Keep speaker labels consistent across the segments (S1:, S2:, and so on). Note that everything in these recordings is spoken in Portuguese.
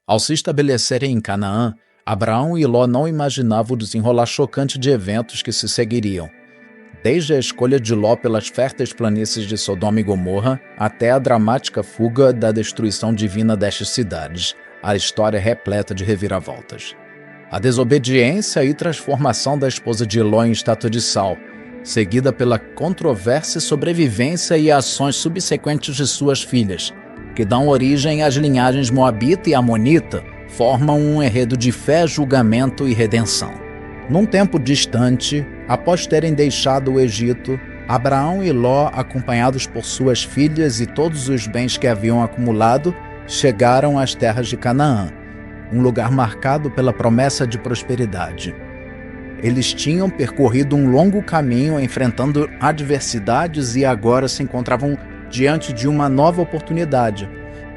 S1: Ao se estabelecerem em Canaã, Abraão e Ló não imaginavam o desenrolar chocante de eventos que se seguiriam. Desde a escolha de Ló pelas férteis planícies de Sodoma e Gomorra até a dramática fuga da destruição divina destas cidades, a história é repleta de reviravoltas. A desobediência e transformação da esposa de Ló em estátua de sal, seguida pela controvérsia sobrevivência e ações subsequentes de suas filhas, que dão origem às linhagens moabita e amonita, formam um enredo de fé, julgamento e redenção. Num tempo distante, após terem deixado o Egito, Abraão e Ló, acompanhados por suas filhas e todos os bens que haviam acumulado, chegaram às terras de Canaã, um lugar marcado pela promessa de prosperidade. Eles tinham percorrido um longo caminho enfrentando adversidades e agora se encontravam diante de uma nova oportunidade,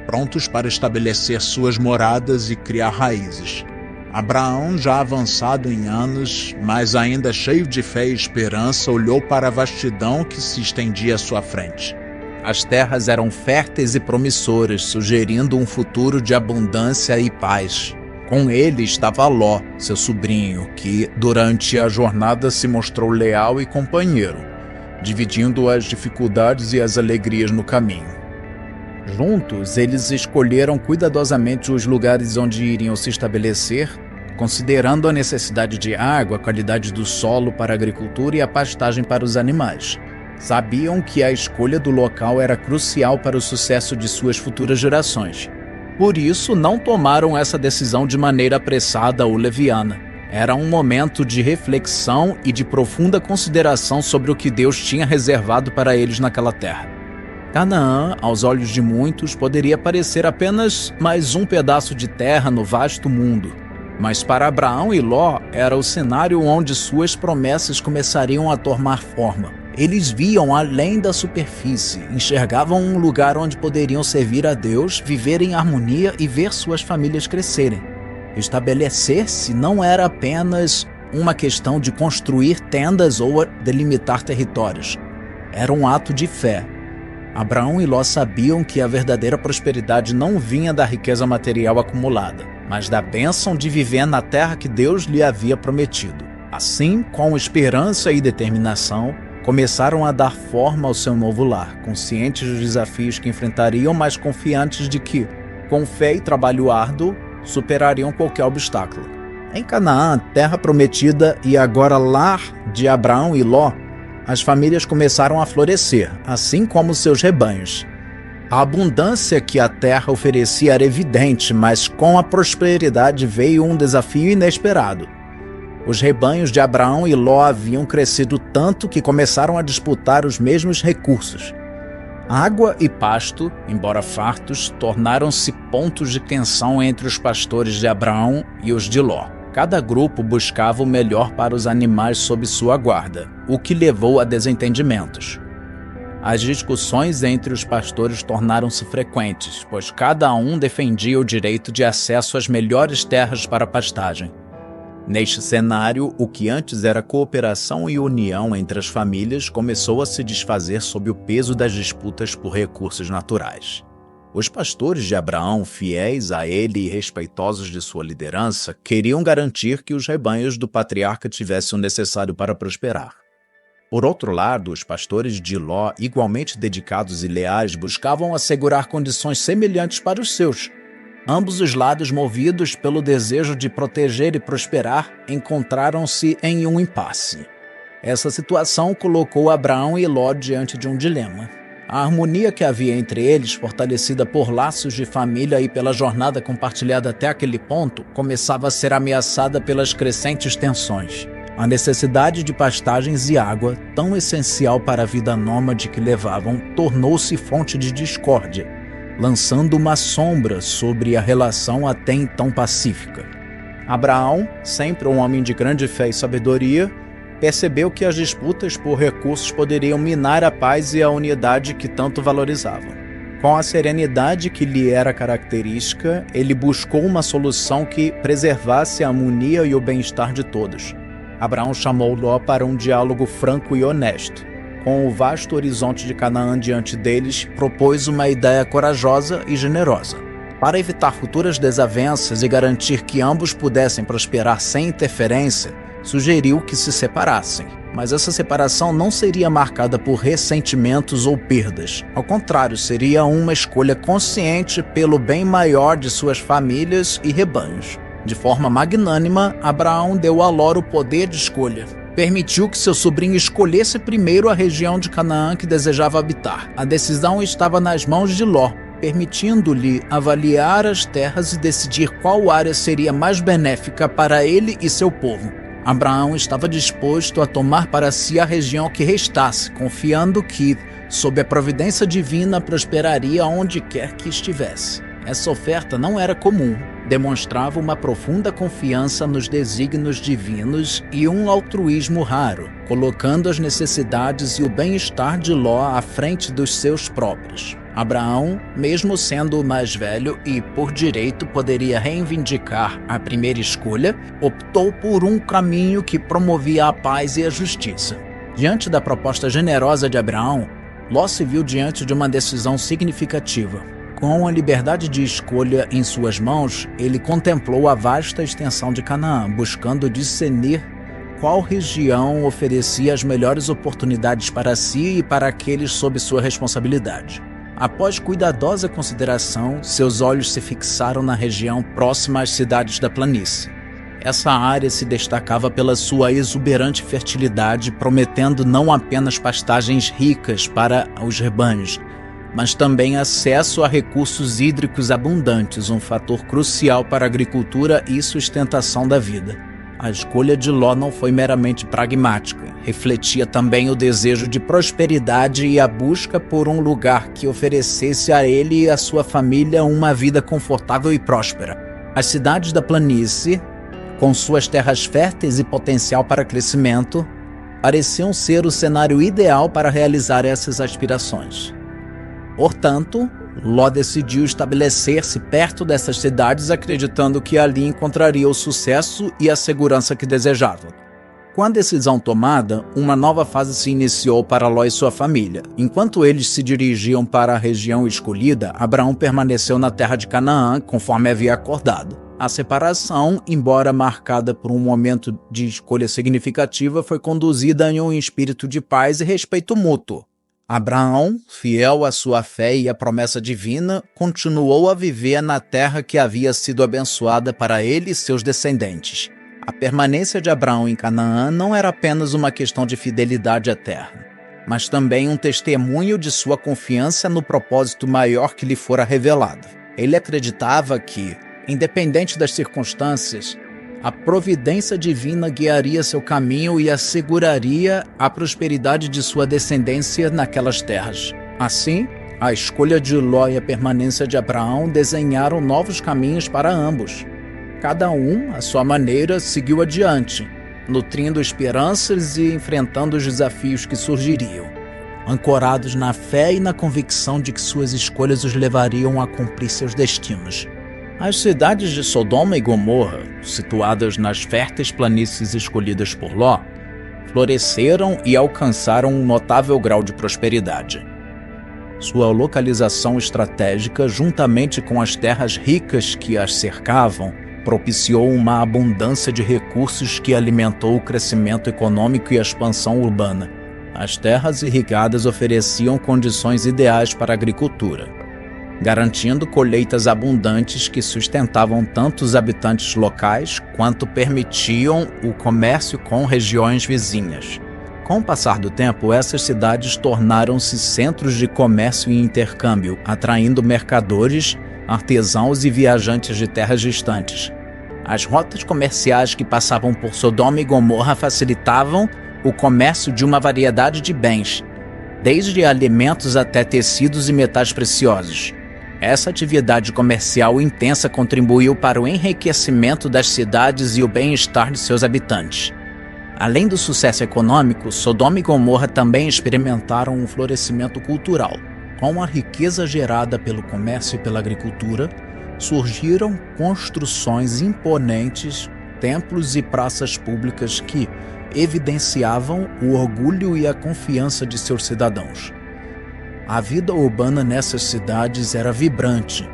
S1: prontos para estabelecer suas moradas e criar raízes. Abraão, já avançado em anos, mas ainda cheio de fé e esperança, olhou para a vastidão que se estendia à sua frente. As terras eram férteis e promissoras, sugerindo um futuro de abundância e paz. Com ele estava Ló, seu sobrinho, que, durante a jornada, se mostrou leal e companheiro, dividindo as dificuldades e as alegrias no caminho. Juntos, eles escolheram cuidadosamente os lugares onde iriam se estabelecer, considerando a necessidade de água, a qualidade do solo para a agricultura e a pastagem para os animais. Sabiam que a escolha do local era crucial para o sucesso de suas futuras gerações. Por isso, não tomaram essa decisão de maneira apressada ou leviana. Era um momento de reflexão e de profunda consideração sobre o que Deus tinha reservado para eles naquela terra. Canaã, aos olhos de muitos, poderia parecer apenas mais um pedaço de terra no vasto mundo. Mas para Abraão e Ló, era o cenário onde suas promessas começariam a tomar forma. Eles viam além da superfície, enxergavam um lugar onde poderiam servir a Deus, viver em harmonia e ver suas famílias crescerem. Estabelecer-se não era apenas uma questão de construir tendas ou delimitar territórios. Era um ato de fé. Abraão e Ló sabiam que a verdadeira prosperidade não vinha da riqueza material acumulada, mas da bênção de viver na terra que Deus lhe havia prometido. Assim, com esperança e determinação, começaram a dar forma ao seu novo lar, conscientes dos desafios que enfrentariam, mas confiantes de que, com fé e trabalho árduo, superariam qualquer obstáculo. Em Canaã, terra prometida e agora lar de Abraão e Ló, as famílias começaram a florescer, assim como seus rebanhos. A abundância que a terra oferecia era evidente, mas com a prosperidade veio um desafio inesperado. Os rebanhos de Abraão e Ló haviam crescido tanto que começaram a disputar os mesmos recursos. Água e pasto, embora fartos, tornaram-se pontos de tensão entre os pastores de Abraão e os de Ló. Cada grupo buscava o melhor para os animais sob sua guarda, o que levou a desentendimentos. As discussões entre os pastores tornaram-se frequentes, pois cada um defendia o direito de acesso às melhores terras para pastagem. Neste cenário, o que antes era cooperação e união entre as famílias começou a se desfazer sob o peso das disputas por recursos naturais. Os pastores de Abraão, fiéis a ele e respeitosos de sua liderança, queriam garantir que os rebanhos do patriarca tivessem o necessário para prosperar. Por outro lado, os pastores de Ló, igualmente dedicados e leais, buscavam assegurar condições semelhantes para os seus. Ambos os lados, movidos pelo desejo de proteger e prosperar, encontraram-se em um impasse. Essa situação colocou Abraão e Ló diante de um dilema. A harmonia que havia entre eles, fortalecida por laços de família e pela jornada compartilhada até aquele ponto, começava a ser ameaçada pelas crescentes tensões. A necessidade de pastagens e água, tão essencial para a vida nômade que levavam, tornou-se fonte de discórdia, lançando uma sombra sobre a relação até então pacífica. Abraão, sempre um homem de grande fé e sabedoria, percebeu que as disputas por recursos poderiam minar a paz e a unidade que tanto valorizavam. Com a serenidade que lhe era característica, ele buscou uma solução que preservasse a harmonia e o bem-estar de todos. Abraão chamou Ló para um diálogo franco e honesto. Com o vasto horizonte de Canaã diante deles, propôs uma ideia corajosa e generosa. Para evitar futuras desavenças e garantir que ambos pudessem prosperar sem interferência, sugeriu que se separassem. Mas essa separação não seria marcada por ressentimentos ou perdas. Ao contrário, seria uma escolha consciente pelo bem maior de suas famílias e rebanhos. De forma magnânima, Abraão deu a Ló o poder de escolha. Permitiu que seu sobrinho escolhesse primeiro a região de Canaã que desejava habitar. A decisão estava nas mãos de Ló, permitindo-lhe avaliar as terras e decidir qual área seria mais benéfica para ele e seu povo. Abraão estava disposto a tomar para si a região que restasse, confiando que, sob a providência divina, prosperaria onde quer que estivesse. Essa oferta não era comum, demonstrava uma profunda confiança nos desígnios divinos e um altruísmo raro, colocando as necessidades e o bem-estar de Ló à frente dos seus próprios. Abraão, mesmo sendo o mais velho e, por direito, poderia reivindicar a primeira escolha, optou por um caminho que promovia a paz e a justiça. Diante da proposta generosa de Abraão, Ló se viu diante de uma decisão significativa. Com a liberdade de escolha em suas mãos, ele contemplou a vasta extensão de Canaã, buscando discernir qual região oferecia as melhores oportunidades para si e para aqueles sob sua responsabilidade. Após cuidadosa consideração, seus olhos se fixaram na região próxima às cidades da planície. Essa área se destacava pela sua exuberante fertilidade, prometendo não apenas pastagens ricas para os rebanhos, mas também acesso a recursos hídricos abundantes, um fator crucial para a agricultura e sustentação da vida. A escolha de Ló não foi meramente pragmática, refletia também o desejo de prosperidade e a busca por um lugar que oferecesse a ele e a sua família uma vida confortável e próspera. As cidades da planície, com suas terras férteis e potencial para crescimento, pareciam ser o cenário ideal para realizar essas aspirações. Portanto, Ló decidiu estabelecer-se perto dessas cidades, acreditando que ali encontraria o sucesso e a segurança que desejava. Com a decisão tomada, uma nova fase se iniciou para Ló e sua família. Enquanto eles se dirigiam para a região escolhida, Abraão permaneceu na terra de Canaã, conforme havia acordado. A separação, embora marcada por um momento de escolha significativa, foi conduzida em um espírito de paz e respeito mútuo. Abraão, fiel à sua fé e à promessa divina, continuou a viver na terra que havia sido abençoada para ele e seus descendentes. A permanência de Abraão em Canaã não era apenas uma questão de fidelidade à terra, mas também um testemunho de sua confiança no propósito maior que lhe fora revelado. Ele acreditava que, independente das circunstâncias, a providência divina guiaria seu caminho e asseguraria a prosperidade de sua descendência naquelas terras. Assim, a escolha de Ló e a permanência de Abraão desenharam novos caminhos para ambos. Cada um, à sua maneira, seguiu adiante, nutrindo esperanças e enfrentando os desafios que surgiriam, ancorados na fé e na convicção de que suas escolhas os levariam a cumprir seus destinos. As cidades de Sodoma e Gomorra, situadas nas férteis planícies escolhidas por Ló, floresceram e alcançaram um notável grau de prosperidade. Sua localização estratégica, juntamente com as terras ricas que as cercavam, propiciou uma abundância de recursos que alimentou o crescimento econômico e a expansão urbana. As terras irrigadas ofereciam condições ideais para a agricultura, garantindo colheitas abundantes que sustentavam tanto os habitantes locais quanto permitiam o comércio com regiões vizinhas. Com o passar do tempo, essas cidades tornaram-se centros de comércio e intercâmbio, atraindo mercadores, artesãos e viajantes de terras distantes. As rotas comerciais que passavam por Sodoma e Gomorra facilitavam o comércio de uma variedade de bens, desde alimentos até tecidos e metais preciosos. Essa atividade comercial intensa contribuiu para o enriquecimento das cidades e o bem-estar de seus habitantes. Além do sucesso econômico, Sodoma e Gomorra também experimentaram um florescimento cultural. Com a riqueza gerada pelo comércio e pela agricultura, surgiram construções imponentes, templos e praças públicas que evidenciavam o orgulho e a confiança de seus cidadãos. A vida urbana nessas cidades era vibrante,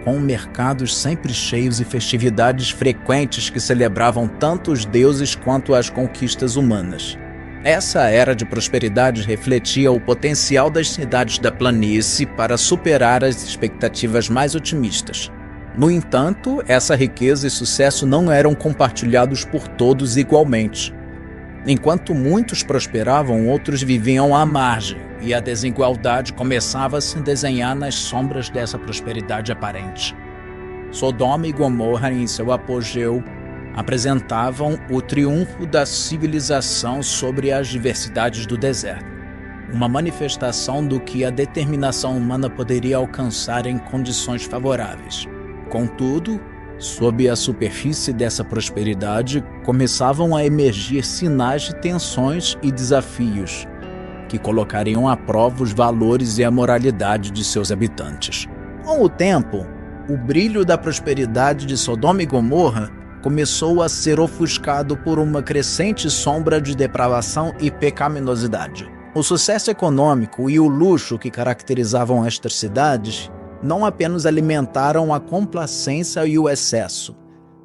S1: com mercados sempre cheios e festividades frequentes que celebravam tanto os deuses quanto as conquistas humanas. Essa era de prosperidade refletia o potencial das cidades da planície para superar as expectativas mais otimistas. No entanto, essa riqueza e sucesso não eram compartilhados por todos igualmente. Enquanto muitos prosperavam, outros viviam à margem, e a desigualdade começava a se desenhar nas sombras dessa prosperidade aparente. Sodoma e Gomorra, em seu apogeu, apresentavam o triunfo da civilização sobre as diversidades do deserto, uma manifestação do que a determinação humana poderia alcançar em condições favoráveis. Contudo, sob a superfície dessa prosperidade, começavam a emergir sinais de tensões e desafios que colocariam à prova os valores e a moralidade de seus habitantes. Com o tempo, o brilho da prosperidade de Sodoma e Gomorra começou a ser ofuscado por uma crescente sombra de depravação e pecaminosidade. O sucesso econômico e o luxo que caracterizavam estas cidades não apenas alimentaram a complacência e o excesso,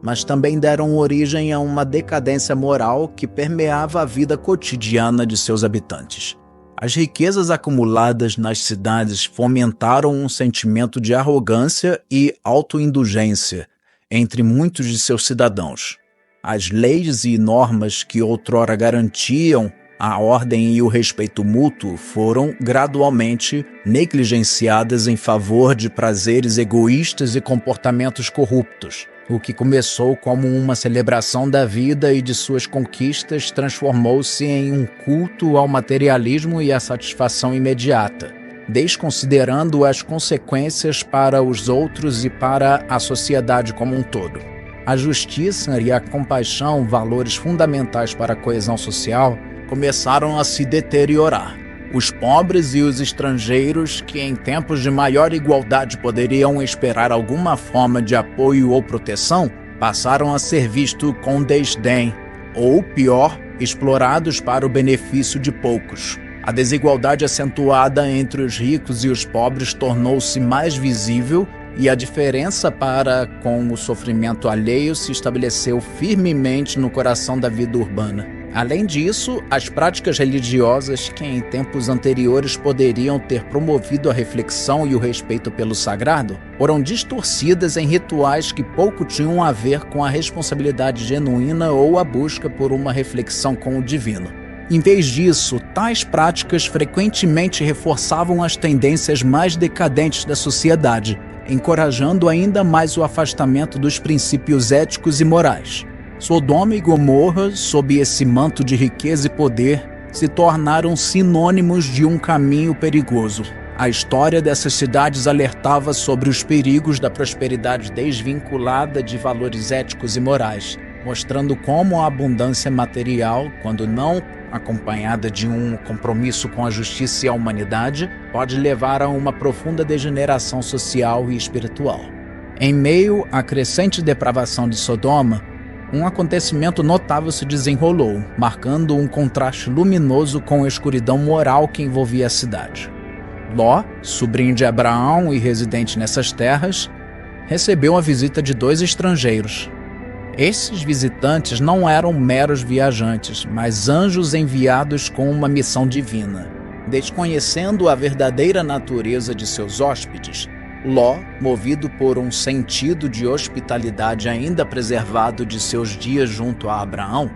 S1: mas também deram origem a uma decadência moral que permeava a vida cotidiana de seus habitantes. As riquezas acumuladas nas cidades fomentaram um sentimento de arrogância e autoindulgência entre muitos de seus cidadãos. As leis e normas que outrora garantiam a ordem e o respeito mútuo foram gradualmente negligenciadas em favor de prazeres egoístas e comportamentos corruptos. O que começou como uma celebração da vida e de suas conquistas transformou-se em um culto ao materialismo e à satisfação imediata, desconsiderando as consequências para os outros e para a sociedade como um todo. A justiça e a compaixão, valores fundamentais para a coesão social, começaram a se deteriorar. Os pobres e os estrangeiros, que em tempos de maior igualdade poderiam esperar alguma forma de apoio ou proteção, passaram a ser vistos com desdém, ou, pior, explorados para o benefício de poucos. A desigualdade acentuada entre os ricos e os pobres tornou-se mais visível e a diferença para com o sofrimento alheio se estabeleceu firmemente no coração da vida urbana. Além disso, as práticas religiosas que em tempos anteriores poderiam ter promovido a reflexão e o respeito pelo sagrado, foram distorcidas em rituais que pouco tinham a ver com a responsabilidade genuína ou a busca por uma reflexão com o divino. Em vez disso, tais práticas frequentemente reforçavam as tendências mais decadentes da sociedade, encorajando ainda mais o afastamento dos princípios éticos e morais. Sodoma e Gomorra, sob esse manto de riqueza e poder, se tornaram sinônimos de um caminho perigoso. A história dessas cidades alertava sobre os perigos da prosperidade desvinculada de valores éticos e morais, mostrando como a abundância material, quando não acompanhada de um compromisso com a justiça e a humanidade, pode levar a uma profunda degeneração social e espiritual. Em meio à crescente depravação de Sodoma, um acontecimento notável se desenrolou, marcando um contraste luminoso com a escuridão moral que envolvia a cidade. Ló, sobrinho de Abraão e residente nessas terras, recebeu a visita de 2 estrangeiros. Esses visitantes não eram meros viajantes, mas anjos enviados com uma missão divina. Desconhecendo a verdadeira natureza de seus hóspedes, Ló, movido por um sentido de hospitalidade ainda preservado de seus dias junto a Abraão,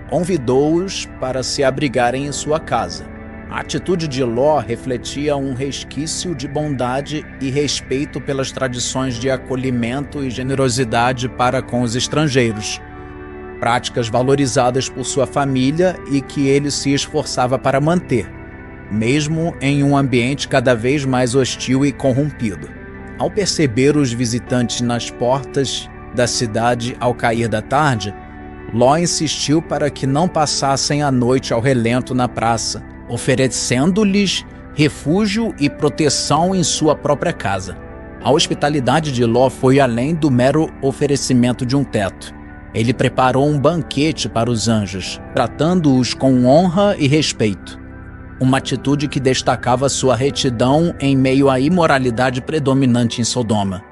S1: convidou-os para se abrigarem em sua casa. A atitude de Ló refletia um resquício de bondade e respeito pelas tradições de acolhimento e generosidade para com os estrangeiros, práticas valorizadas por sua família e que ele se esforçava para manter, mesmo em um ambiente cada vez mais hostil e corrompido. Ao perceber os visitantes nas portas da cidade ao cair da tarde, Ló insistiu para que não passassem a noite ao relento na praça, oferecendo-lhes refúgio e proteção em sua própria casa. A hospitalidade de Ló foi além do mero oferecimento de um teto. Ele preparou um banquete para os anjos, tratando-os com honra e respeito. Uma atitude que destacava sua retidão em meio à imoralidade predominante em Sodoma.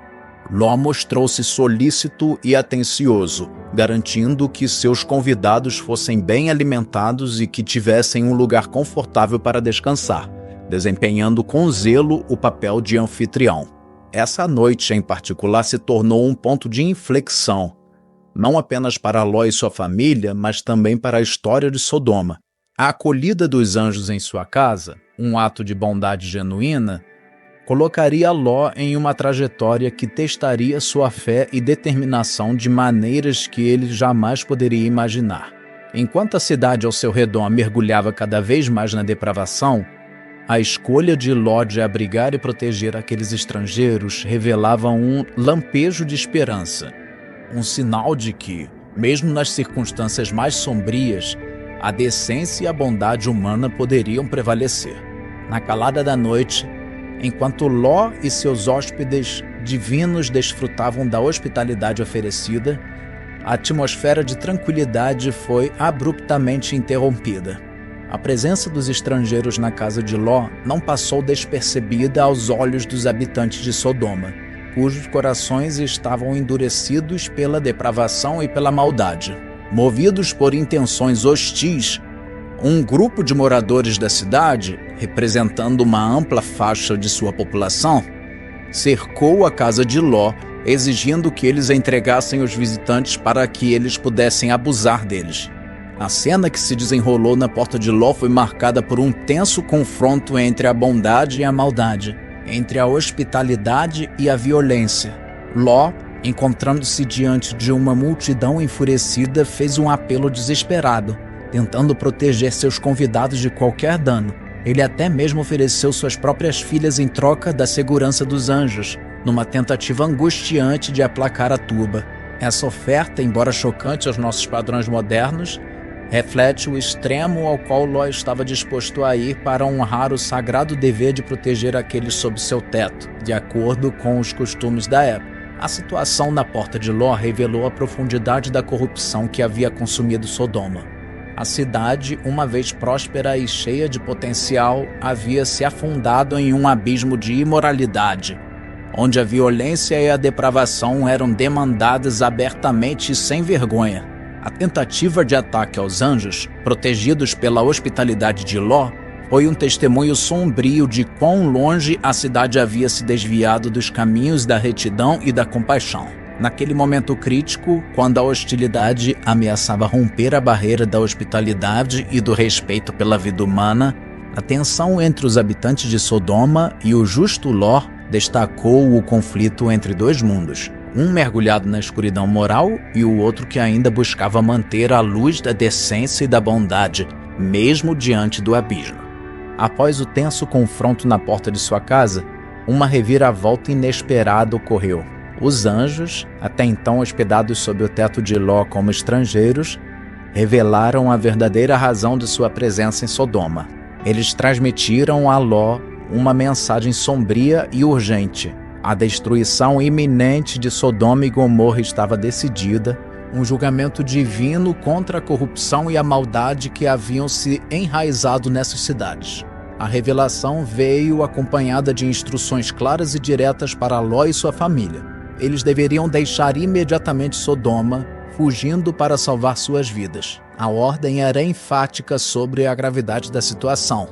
S1: Ló mostrou-se solícito e atencioso, garantindo que seus convidados fossem bem alimentados e que tivessem um lugar confortável para descansar, desempenhando com zelo o papel de anfitrião. Essa noite, em particular, se tornou um ponto de inflexão, não apenas para Ló e sua família, mas também para a história de Sodoma. A acolhida dos anjos em sua casa, um ato de bondade genuína, colocaria Ló em uma trajetória que testaria sua fé e determinação de maneiras que ele jamais poderia imaginar. Enquanto a cidade ao seu redor mergulhava cada vez mais na depravação, a escolha de Ló de abrigar e proteger aqueles estrangeiros revelava um lampejo de esperança, um sinal de que, mesmo nas circunstâncias mais sombrias, a decência e a bondade humana poderiam prevalecer. Na calada da noite, enquanto Ló e seus hóspedes divinos desfrutavam da hospitalidade oferecida, a atmosfera de tranquilidade foi abruptamente interrompida. A presença dos estrangeiros na casa de Ló não passou despercebida aos olhos dos habitantes de Sodoma, cujos corações estavam endurecidos pela depravação e pela maldade. Movidos por intenções hostis, um grupo de moradores da cidade, representando uma ampla faixa de sua população, cercou a casa de Ló, exigindo que eles entregassem os visitantes para que eles pudessem abusar deles. A cena que se desenrolou na porta de Ló foi marcada por um tenso confronto entre a bondade e a maldade, entre a hospitalidade e a violência. Ló, encontrando-se diante de uma multidão enfurecida, fez um apelo desesperado, tentando proteger seus convidados de qualquer dano. Ele até mesmo ofereceu suas próprias filhas em troca da segurança dos anjos, numa tentativa angustiante de aplacar a turba. Essa oferta, embora chocante aos nossos padrões modernos, reflete o extremo ao qual Ló estava disposto a ir para honrar o sagrado dever de proteger aqueles sob seu teto, de acordo com os costumes da época. A situação na porta de Ló revelou a profundidade da corrupção que havia consumido Sodoma. A cidade, uma vez próspera e cheia de potencial, havia se afundado em um abismo de imoralidade, onde a violência e a depravação eram demandadas abertamente e sem vergonha. A tentativa de ataque aos anjos, protegidos pela hospitalidade de Ló, foi um testemunho sombrio de quão longe a cidade havia se desviado dos caminhos da retidão e da compaixão. Naquele momento crítico, quando a hostilidade ameaçava romper a barreira da hospitalidade e do respeito pela vida humana, a tensão entre os habitantes de Sodoma e o justo Ló destacou o conflito entre dois mundos, um mergulhado na escuridão moral e o outro que ainda buscava manter a luz da decência e da bondade, mesmo diante do abismo. Após o tenso confronto na porta de sua casa, uma reviravolta inesperada ocorreu. Os anjos, até então hospedados sob o teto de Ló como estrangeiros, revelaram a verdadeira razão de sua presença em Sodoma. Eles transmitiram a Ló uma mensagem sombria e urgente. A destruição iminente de Sodoma e Gomorra estava decidida, um julgamento divino contra a corrupção e a maldade que haviam se enraizado nessas cidades. A revelação veio acompanhada de instruções claras e diretas para Ló e sua família. Eles deveriam deixar imediatamente Sodoma, fugindo para salvar suas vidas. A ordem era enfática sobre a gravidade da situação.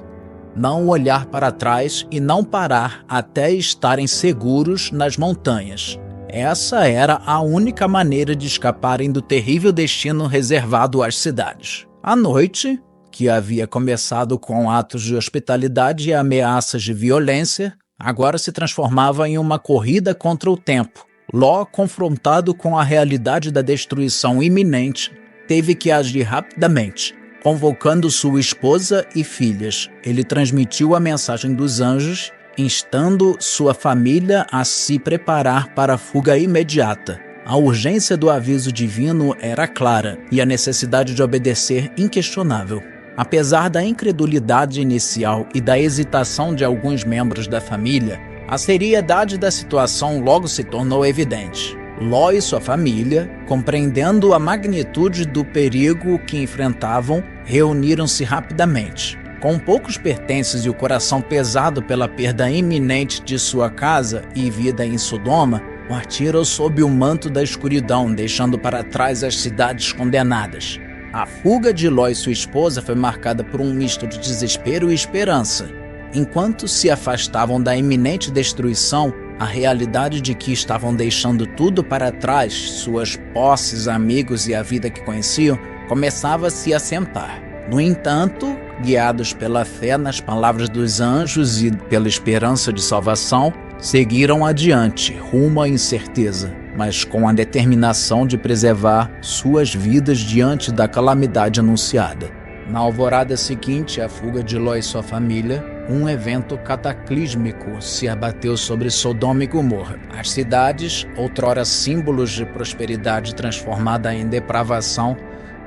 S1: Não olhar para trás e não parar até estarem seguros nas montanhas. Essa era a única maneira de escaparem do terrível destino reservado às cidades. A noite, que havia começado com atos de hospitalidade e ameaças de violência, agora se transformava em uma corrida contra o tempo. Ló, confrontado com a realidade da destruição iminente, teve que agir rapidamente. Convocando sua esposa e filhas, ele transmitiu a mensagem dos anjos, instando sua família a se preparar para a fuga imediata. A urgência do aviso divino era clara e a necessidade de obedecer inquestionável. Apesar da incredulidade inicial e da hesitação de alguns membros da família, a seriedade da situação logo se tornou evidente. Ló e sua família, compreendendo a magnitude do perigo que enfrentavam, reuniram-se rapidamente. Com poucos pertences e o coração pesado pela perda iminente de sua casa e vida em Sodoma, partiram sob o manto da escuridão, deixando para trás as cidades condenadas. A fuga de Ló e sua esposa foi marcada por um misto de desespero e esperança. Enquanto se afastavam da iminente destruição, a realidade de que estavam deixando tudo para trás, suas posses, amigos e a vida que conheciam, começava a se assentar. No entanto, guiados pela fé nas palavras dos anjos e pela esperança de salvação, seguiram adiante, rumo à incerteza, mas com a determinação de preservar suas vidas diante da calamidade anunciada. Na alvorada seguinte à fuga de Ló e sua família, um evento cataclísmico se abateu sobre Sodoma e Gomorra. As cidades, outrora símbolos de prosperidade transformada em depravação,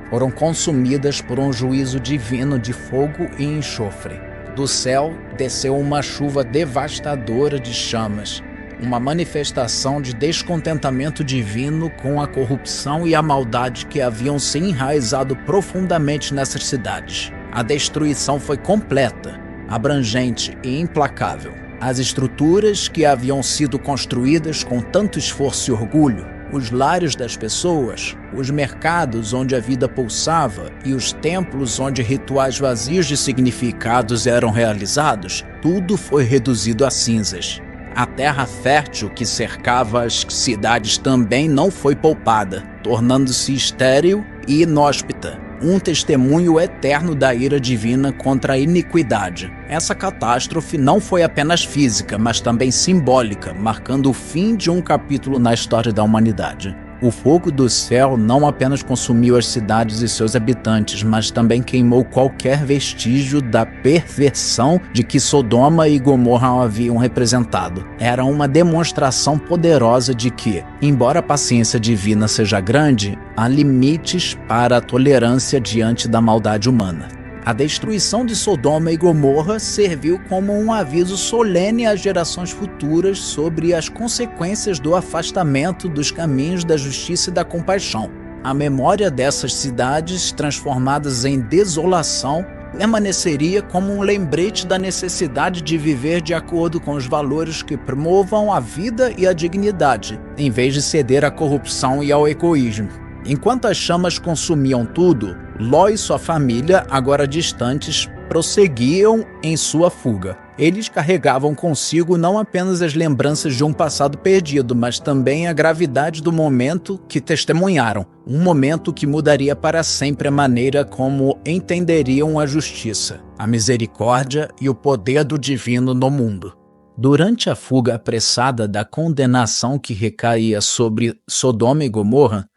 S1: foram consumidas por um juízo divino de fogo e enxofre. Do céu desceu uma chuva devastadora de chamas, uma manifestação de descontentamento divino com a corrupção e a maldade que haviam se enraizado profundamente nessas cidades. A destruição foi completa, abrangente e implacável. As estruturas que haviam sido construídas com tanto esforço e orgulho, os lares das pessoas, os mercados onde a vida pulsava e os templos onde rituais vazios de significados eram realizados, tudo foi reduzido a cinzas. A terra fértil que cercava as cidades também não foi poupada, tornando-se estéril e inóspita, um testemunho eterno da ira divina contra a iniquidade. Essa catástrofe não foi apenas física, mas também simbólica, marcando o fim de um capítulo na história da humanidade. O fogo do céu não apenas consumiu as cidades e seus habitantes, mas também queimou qualquer vestígio da perversão de que Sodoma e Gomorra haviam representado. Era uma demonstração poderosa de que, embora a paciência divina seja grande, há limites para a tolerância diante da maldade humana. A destruição de Sodoma e Gomorra serviu como um aviso solene às gerações futuras sobre as consequências do afastamento dos caminhos da justiça e da compaixão. A memória dessas cidades, transformadas em desolação, permaneceria como um lembrete da necessidade de viver de acordo com os valores que promovam a vida e a dignidade, em vez de ceder à corrupção e ao egoísmo. Enquanto as chamas consumiam tudo, Ló e sua família, agora distantes, prosseguiam em sua fuga. Eles carregavam consigo não apenas as lembranças de um passado perdido, mas também a gravidade do momento que testemunharam, um momento que mudaria para sempre a maneira como entenderiam a justiça, a misericórdia e o poder do divino no mundo. Durante a fuga apressada da condenação que recaía sobre Sodoma e Gomorra,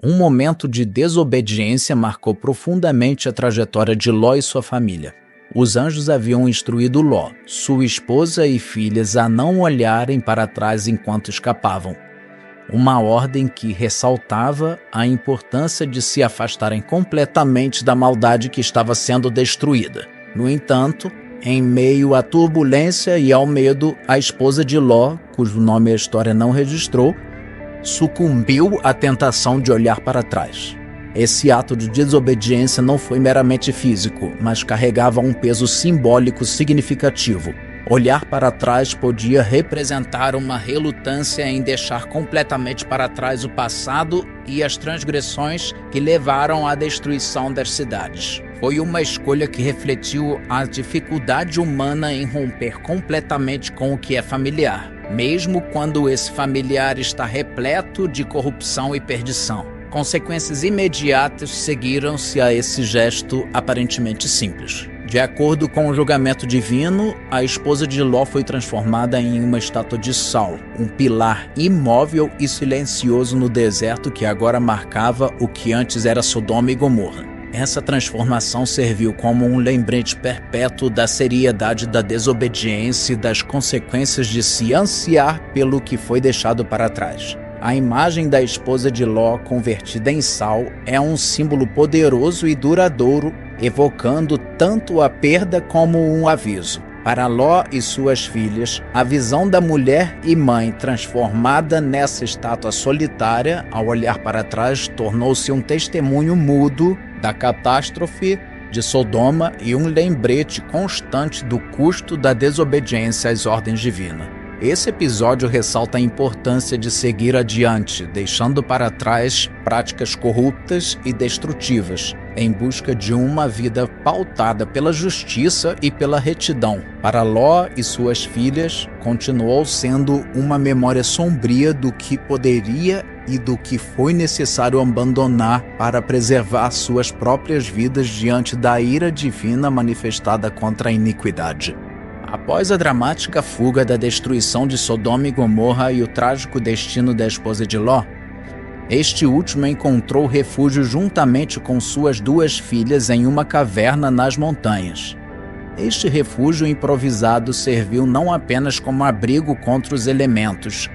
S1: um momento de desobediência marcou profundamente a trajetória de Ló e sua família. Os anjos haviam instruído Ló, sua esposa e filhas a não olharem para trás enquanto escapavam. Uma ordem que ressaltava a importância de se afastarem completamente da maldade que estava sendo destruída. No entanto, em meio à turbulência e ao medo, a esposa de Ló, cujo nome a história não registrou, sucumbiu à tentação de olhar para trás. Esse ato de desobediência não foi meramente físico, mas carregava um peso simbólico significativo. Olhar para trás podia representar uma relutância em deixar completamente para trás o passado e as transgressões que levaram à destruição das cidades. Foi uma escolha que refletiu a dificuldade humana em romper completamente com o que é familiar, mesmo quando esse familiar está repleto de corrupção e perdição. Consequências imediatas seguiram-se a esse gesto aparentemente simples. De acordo com o julgamento divino, a esposa de Ló foi transformada em uma estátua de sal, um pilar imóvel e silencioso no deserto que agora marcava o que antes era Sodoma e Gomorra. Essa transformação serviu como um lembrete perpétuo da seriedade da desobediência e das consequências de se ansiar pelo que foi deixado para trás. A imagem da esposa de Ló convertida em sal é um símbolo poderoso e duradouro, evocando tanto a perda como um aviso. Para Ló e suas filhas, a visão da mulher e mãe transformada nessa estátua solitária, ao olhar para trás, tornou-se um testemunho mudo da catástrofe de Sodoma e um lembrete constante do custo da desobediência às ordens divinas. Esse episódio ressalta a importância de seguir adiante, deixando para trás práticas corruptas e destrutivas, em busca de uma vida pautada pela justiça e pela retidão. Para Ló e suas filhas, continuou sendo uma memória sombria do que poderia e do que foi necessário abandonar para preservar suas próprias vidas diante da ira divina manifestada contra a iniquidade. Após a dramática fuga da destruição de Sodoma e Gomorra e o trágico destino da esposa de Ló, este último encontrou refúgio juntamente com suas 2 filhas em uma caverna nas montanhas. Este refúgio improvisado serviu não apenas como abrigo contra os elementos,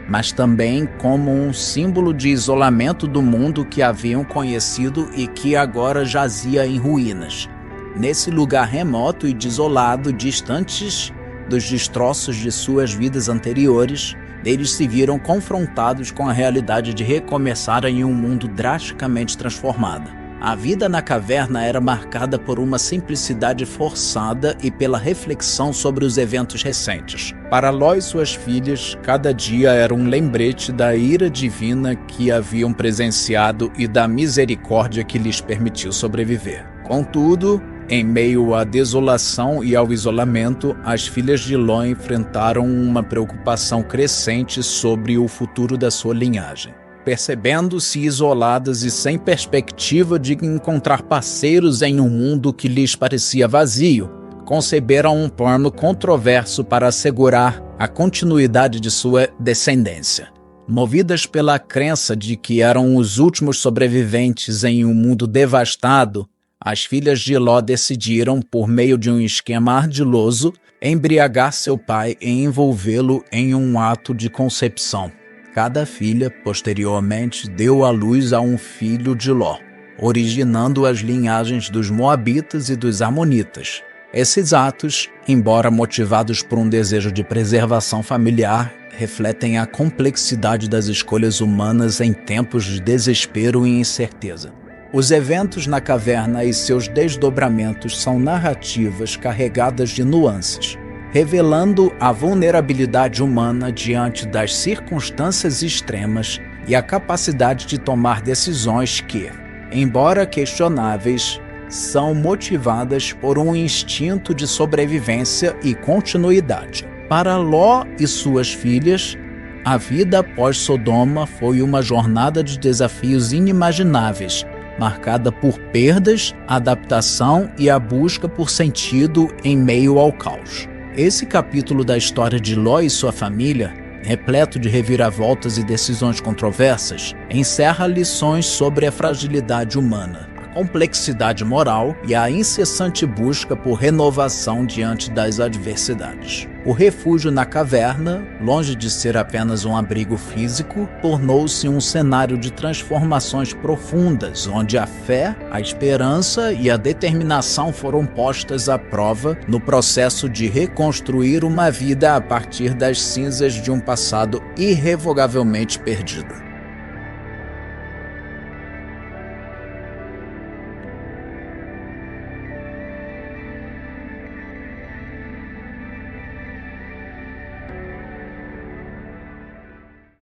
S1: mas também como um símbolo de isolamento do mundo que haviam conhecido e que agora jazia em ruínas. Nesse lugar remoto e desolado, distantes dos destroços de suas vidas anteriores, eles se viram confrontados com a realidade de recomeçar em um mundo drasticamente transformado. A vida na caverna era marcada por uma simplicidade forçada e pela reflexão sobre os eventos recentes. Para Ló e suas filhas, cada dia era um lembrete da ira divina que haviam presenciado e da misericórdia que lhes permitiu sobreviver. Contudo, em meio à desolação e ao isolamento, as filhas de Ló enfrentaram uma preocupação crescente sobre o futuro da sua linhagem. Percebendo-se isoladas e sem perspectiva de encontrar parceiros em um mundo que lhes parecia vazio, conceberam um plano controverso para assegurar a continuidade de sua descendência. Movidas pela crença de que eram os últimos sobreviventes em um mundo devastado, as filhas de Ló decidiram, por meio de um esquema ardiloso, embriagar seu pai e envolvê-lo em um ato de concepção. Cada filha, posteriormente, deu à luz a um filho de Ló, originando as linhagens dos Moabitas e dos Amonitas. Esses atos, embora motivados por um desejo de preservação familiar, refletem a complexidade das escolhas humanas em tempos de desespero e incerteza. Os eventos na caverna e seus desdobramentos são narrativas carregadas de nuances, revelando a vulnerabilidade humana diante das circunstâncias extremas e a capacidade de tomar decisões que, embora questionáveis, são motivadas por um instinto de sobrevivência e continuidade. Para Ló e suas filhas, a vida após Sodoma foi uma jornada de desafios inimagináveis, marcada por perdas, adaptação e a busca por sentido em meio ao caos. Esse capítulo da história de Ló e sua família, repleto de reviravoltas e decisões controversas, encerra lições sobre a fragilidade humana, a complexidade moral e a incessante busca por renovação diante das adversidades. O refúgio na caverna, longe de ser apenas um abrigo físico, tornou-se um cenário de transformações profundas, onde a fé, a esperança e a determinação foram postas à prova no processo de reconstruir uma vida a partir das cinzas de um passado irrevogavelmente perdido.